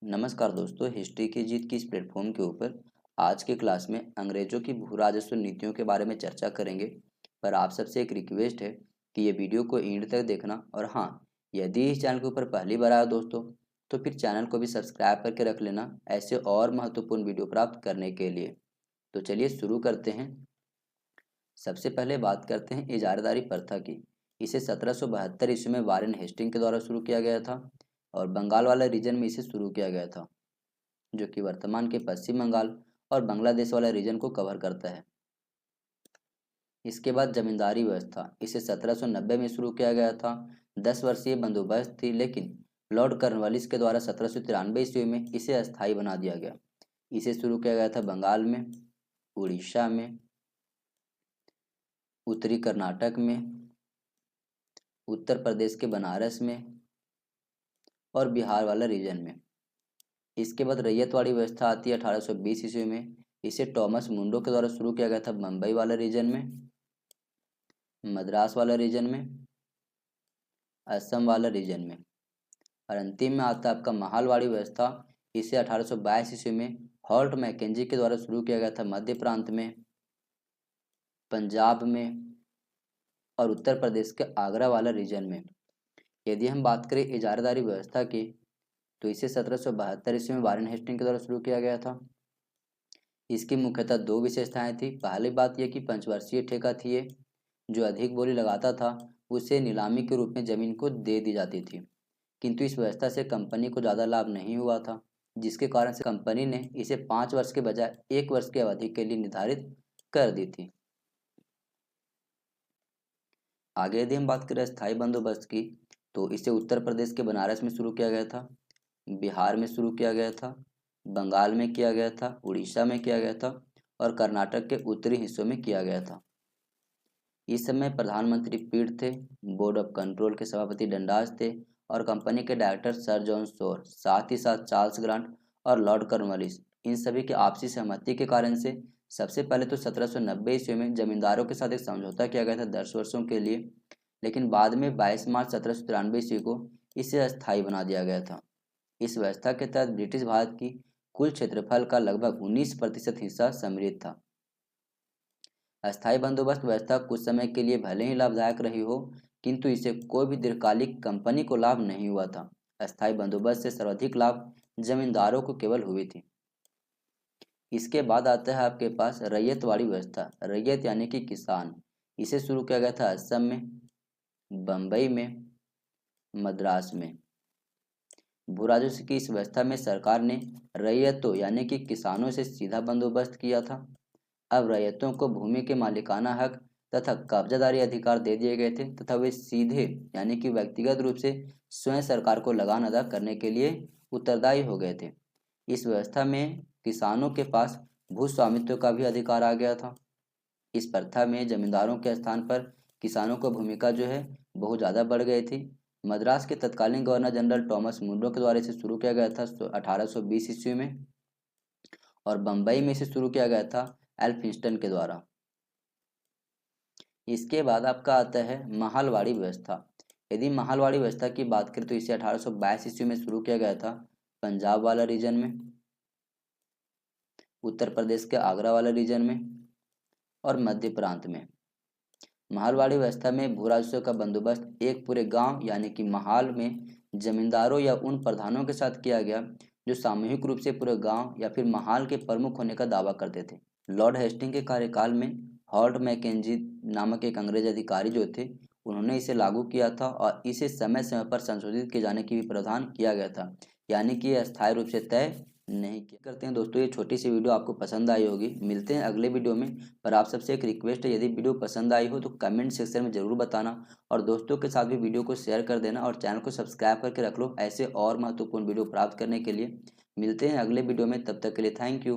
नमस्कार दोस्तों, हिस्ट्री की जीत की इस प्लेटफॉर्म के ऊपर आज के क्लास में अंग्रेजों की भू राजस्व नीतियों के बारे में चर्चा करेंगे। पर आप सबसे एक रिक्वेस्ट है कि ये वीडियो को एंड तक देखना। और हाँ, यदि इस चैनल के ऊपर पहली बार आया दोस्तों, तो फिर चैनल को भी सब्सक्राइब करके रख लेना ऐसे और महत्वपूर्ण वीडियो प्राप्त करने के लिए। तो चलिए शुरू करते हैं। सबसे पहले बात करते हैं इजारादारी प्रथा की। इसे 1772 ईस्वी में वारेन हेस्टिंग के द्वारा शुरू किया गया था और बंगाल वाला रीजन में इसे शुरू किया गया था, जो कि वर्तमान के पश्चिम बंगाल और बांग्लादेश वाला रीजन को कवर करता है। इसके बाद जमींदारी व्यवस्था, इसे 1790 में शुरू किया गया था। 10 वर्षीय बंदोबस्त थी, लेकिन लॉर्ड कॉर्नवालिस के द्वारा 1793 ईस्वी में इसे अस्थायी बना दिया गया। इसे शुरू किया गया था बंगाल में, उड़ीसा में, उत्तरी कर्नाटक में, उत्तर प्रदेश के बनारस में और बिहार वाला रीजन में। इसके बाद रैयतवाड़ी व्यवस्था आती है 1820 ईस्वी में। इसे टॉमस मुंडो के द्वारा शुरू किया गया था मुंबई वाला रीजन में, मद्रास वाला रीजन में, असम वाला रीजन में। और अंतिम में आता है आपका महालवाड़ी व्यवस्था। इसे 1822 ईस्वी में हॉल्ट मैकेंजी के द्वारा शुरू किया गया था मध्य प्रांत में, पंजाब में और उत्तर प्रदेश के आगरा वाला रीजन में। यदि हम बात करें इजारादारी व्यवस्था की, तो इसे 1772 ईस्वी में वारेन हेस्टिंग के द्वारा शुरू किया गया था। इसकी मुख्यतः दो विशेषताएं थी। पहली बात यह कि पंचवर्षीय ठेका थी ये, जो अधिक बोली लगाता था उसे नीलामी के रूप में जमीन को दे दी जाती थी। किंतु इस व्यवस्था से कंपनी को ज़्यादा लाभ नहीं हुआ था, जिसके कारण से कंपनी ने इसे 5 वर्ष के बजाय 1 वर्ष की अवधि के लिए निर्धारित कर दी थी। आगे यदि हम बात करें स्थायी बंदोबस्त की, तो इसे उत्तर प्रदेश के बनारस में शुरू किया गया था, बिहार में शुरू किया गया था, बंगाल में किया गया था, उड़ीसा में किया गया था और कर्नाटक के उत्तरी हिस्सों में किया गया था। इस समय प्रधानमंत्री पीड थे, बोर्ड ऑफ कंट्रोल के सभापति डंडास थे और कंपनी के डायरेक्टर सर जॉन शोर, साथ ही साथ चार्ल्स ग्रांट और लॉर्ड कॉर्नवालिस। इन सभी की आपसी सहमति के कारण से सबसे पहले तो 1790 ईस्वी में जमींदारों के साथ एक समझौता किया गया था 10 वर्षों के लिए, लेकिन बाद में 22 मार्च 1793 ईस्वी को इसे अस्थायी बना दिया गया था। इस व्यवस्था के तहत ब्रिटिश भारत की कुल क्षेत्रफल का लगभग 19% हिस्सा सम्मिलित था। अस्थायी बंदोबस्त व्यवस्था कुछ समय के लिए भले ही लाभदायक रही हो, किंतु इससे कोई भी दीर्घकालिक कंपनी को लाभ नहीं हुआ था। अस्थायी बंदोबस्त से सर्वाधिक लाभ जमींदारों को केवल हुई थी। इसके बाद आता है आपके पास रैयतवाड़ी व्यवस्था। रैयत यानी कि किसान। इसे शुरू किया गया था असम में, बम्बई में, मद्रास में। भू राजस्व की इस व्यवस्था में सरकार ने रैयतों यानी कि किसानों से सीधा बंदोबस्त किया था। अब रैयतों को भूमि के मालिकाना हक तथा कब्जादारी अधिकार दे दिए गए थे तथा वे सीधे यानी कि व्यक्तिगत रूप से स्वयं सरकार को लगान अदा करने के लिए उत्तरदायी हो गए थे। इस व्यवस्था में किसानों के पास भू स्वामित्व का भी अधिकार आ गया था। इस प्रथा में जमींदारों के स्थान पर किसानों की भूमिका जो है बहुत ज़्यादा बढ़ गई थी। मद्रास के तत्कालीन गवर्नर जनरल टॉमस मुंडो के द्वारा इसे शुरू किया गया था 1820 ईस्वी में और बम्बई में इसे शुरू किया गया था एल्फिंस्टन के द्वारा। इसके बाद आपका आता है महालवाड़ी व्यवस्था। यदि महालवाड़ी व्यवस्था की बात करें तो इसे 1822 ईस्वी में शुरू किया गया था पंजाब वाला रीजन में, उत्तर प्रदेश के आगरा वाला रीजन में और मध्य प्रांत में। महालवाड़ी व्यवस्था में भू राजस्व का बंदोबस्त एक पूरे गांव यानी कि महाल में जमींदारों या उन प्रधानों के साथ किया गया जो सामूहिक रूप से पूरे गांव या फिर महाल के प्रमुख होने का दावा करते थे। लॉर्ड हेस्टिंग के कार्यकाल में हॉल्ट मैकेंजी नामक एक अंग्रेज अधिकारी जो थे, उन्होंने इसे लागू किया था और इसे समय समय पर संशोधित किए जाने की भी प्रावधान किया गया था, यानी कि यह अस्थायी रूप से तय नहीं किया करते हैं। दोस्तों, ये छोटी सी वीडियो आपको पसंद आई होगी। मिलते हैं अगले वीडियो में। पर आप सबसे एक रिक्वेस्ट है, यदि वीडियो पसंद आई हो तो कमेंट सेक्शन में ज़रूर बताना और दोस्तों के साथ भी वीडियो को शेयर कर देना और चैनल को सब्सक्राइब करके रख लो ऐसे और महत्वपूर्ण वीडियो प्राप्त करने के लिए। मिलते हैं अगले वीडियो में, तब तक के लिए थैंक यू।